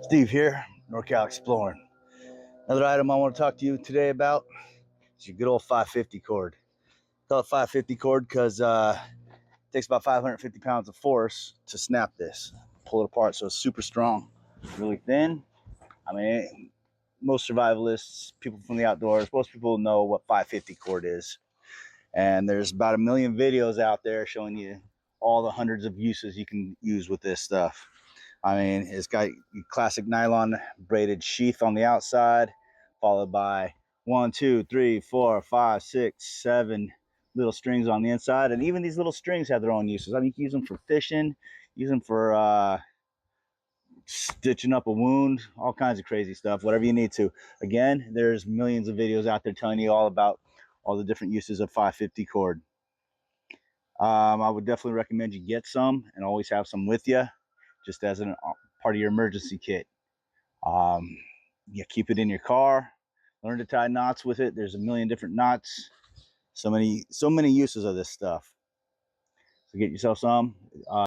Steve here, NorCal.Exploring. Another item I want to talk to you today about is your good old 550 cord. Call it 550 cord because it takes about 550 pounds of force to snap this, pull it apart, so it's super strong, really thin. I mean, most survivalists, people from the outdoors, most people know what 550 cord is. And there's about 1,000,000 videos out there showing you all the hundreds of uses you can use with this stuff. I mean, it's got classic nylon braided sheath on the outside, followed by 1, 2, 3, 4, 5, 6, 7 little strings on the inside. And even these little strings have their own uses. I mean, you can use them for fishing, use them for stitching up a wound, all kinds of crazy stuff, whatever you need to. Again, there's millions of videos out there telling you all about all the different uses of 550 cord. I would definitely recommend you get some and always have some with you, just as a part of your emergency kit. You keep it in your car. Learn to tie knots with it. There's 1,000,000 different knots. So many uses of this stuff. So get yourself some.